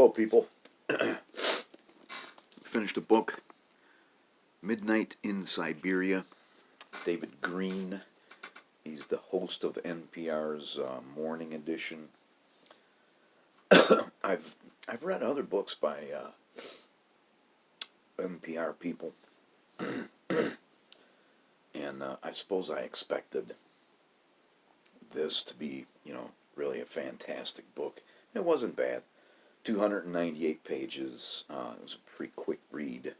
Hello, people. Finished a book, Midnight in Siberia. David Greene. He's the host of NPR's Morning Edition. I've read other books by NPR people, and I suppose I expected this to be, really a fantastic book. It wasn't bad. 298 pages. It was a pretty quick read.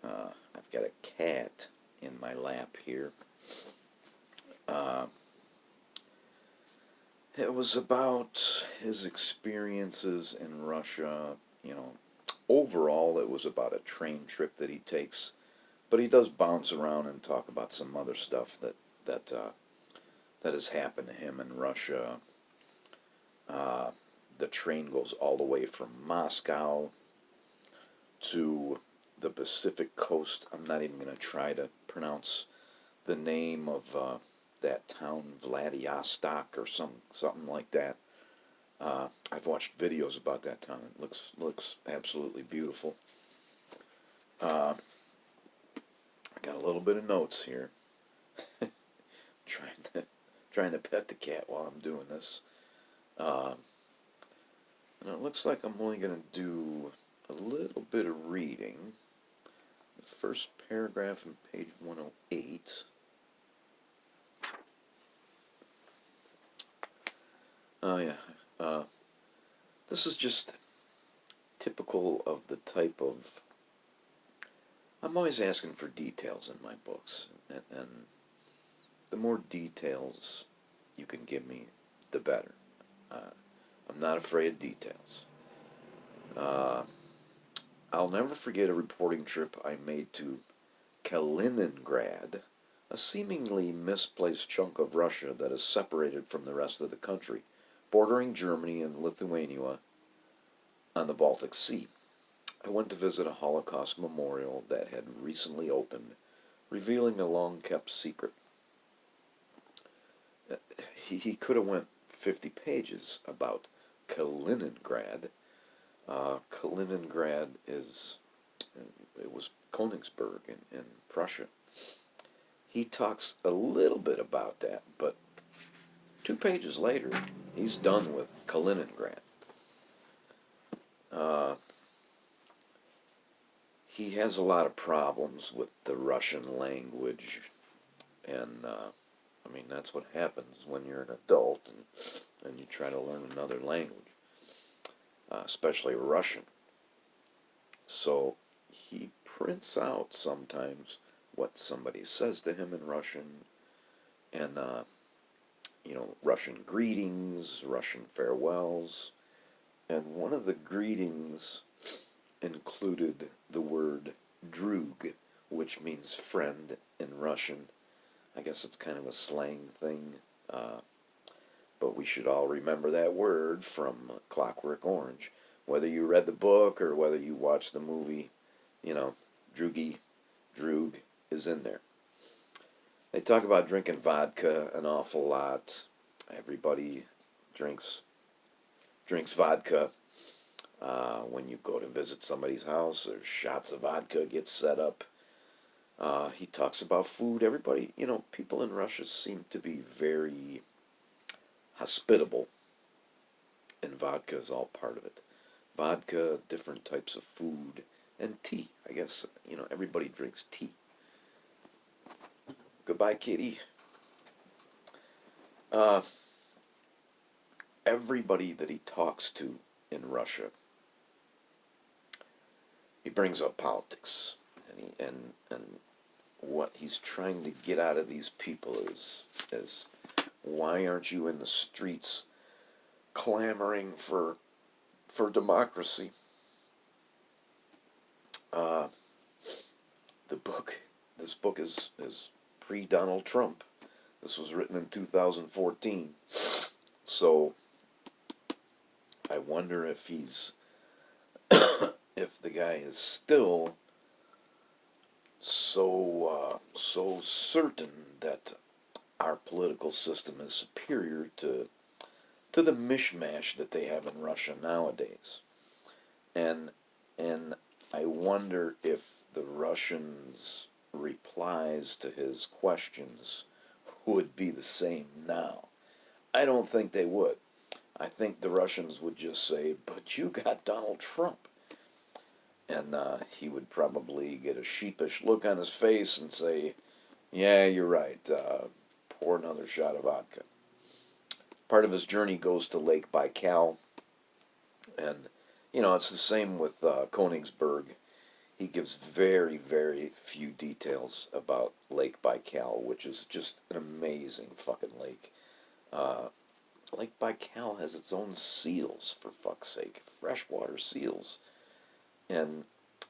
I've got a cat in my lap here. It was about his experiences in Russia. Overall, it was about a train trip that he takes, but he does bounce around and talk about some other stuff that has happened to him in Russia. The train goes all the way from Moscow to the Pacific coast. I'm not even going to try to pronounce the name of that town, Vladivostok or something like that. I've watched videos about that town. It looks absolutely beautiful. I got a little bit of notes here. trying to pet the cat while I'm doing this. And it looks like I'm only going to do a little bit of reading. The first paragraph on page 108. Oh yeah. This is just typical of the type of... I'm always asking for details in my books, and the more details you can give me, the better. I'm not afraid of details. I'll never forget a reporting trip I made to Kaliningrad, a seemingly misplaced chunk of Russia that is separated from the rest of the country, bordering Germany and Lithuania on the Baltic Sea. I went to visit a Holocaust memorial that had recently opened, revealing a long-kept secret. He could have went 50 pages about Kaliningrad. Kaliningrad it was Königsberg in Prussia. He talks a little bit about that, but 2 pages later, he's done with Kaliningrad. He has a lot of problems with the Russian language, and that's what happens when you're an adult and you try to learn another language, especially Russian. So he prints out sometimes what somebody says to him in Russian, and Russian greetings, Russian farewells, and one of the greetings included the word drug, which means friend in Russian. I guess it's kind of a slang thing, but we should all remember that word from Clockwork Orange. Whether you read the book or whether you watched the movie, drug is in there. They talk about drinking vodka an awful lot. Everybody drinks vodka. When you go to visit somebody's house, there's shots of vodka get set up. He talks about food. Everybody, people in Russia seem to be very hospitable, and vodka is all part of it. Vodka, different types of food, and tea. I guess, everybody drinks tea. Goodbye, kitty. Everybody that he talks to in Russia, he brings up politics, and what he's trying to get out of these people is why aren't you in the streets clamoring for democracy? This book is pre-Donald Trump. This was written in 2014. So I wonder if he's if the guy is still so certain that our political system is superior to the mishmash that they have in Russia nowadays. and and I wonder if the Russians' replies to his questions would be the same now. I don't think they would. I think the Russians would just say, "But you got Donald Trump." And he would probably get a sheepish look on his face and say, "Yeah, you're right. Pour another shot of vodka." Part of his journey goes to Lake Baikal, and it's the same with Königsberg. He gives very, very few details about Lake Baikal, which is just an amazing fucking lake. Uh, Lake Baikal has its own seals, for fuck's sake, freshwater seals. And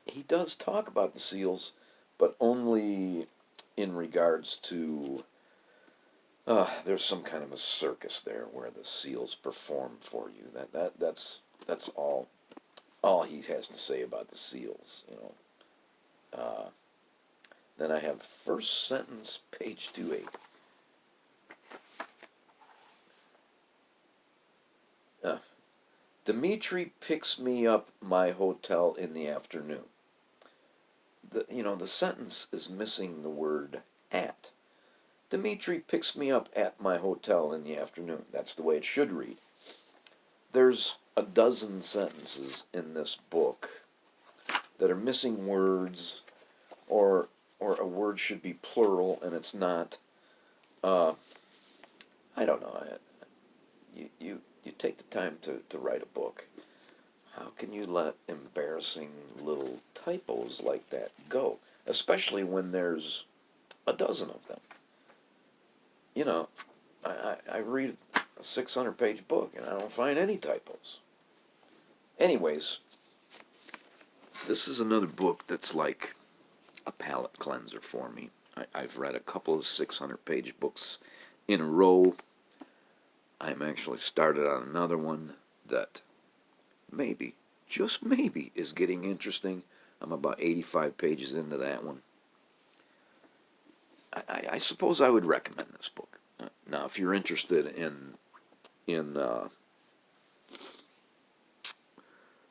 he does talk about the seals, but only in regards to there's some kind of a circus there where the seals perform for you. That's all he has to say about the seals. Uh, then I have first sentence, page 28. Uh, Dmitri picks me up my hotel in the afternoon. The sentence is missing the word at. Dmitri picks me up at my hotel in the afternoon. That's the way it should read. There's a dozen sentences in this book that are missing words, or a word should be plural and it's not. Uh, I don't know. You take the time to write a book. How can you let embarrassing little typos like that go? Especially when there's a dozen of them. You know, I read a 600-page book and I don't find any typos. Anyways, this is another book that's like a palate cleanser for me. I've read a couple of 600-page books in a row. I'm actually started on another one that maybe, just maybe, is getting interesting. I'm about 85 pages into that one. I suppose I would recommend this book. Now, if you're interested in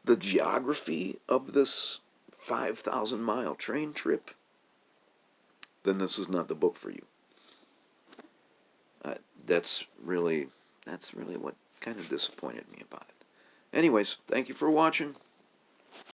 the geography of this 5,000-mile train trip, then this is not the book for you. Uh, that's really that's really what kind of disappointed me about it. Anyways, thank you for watching.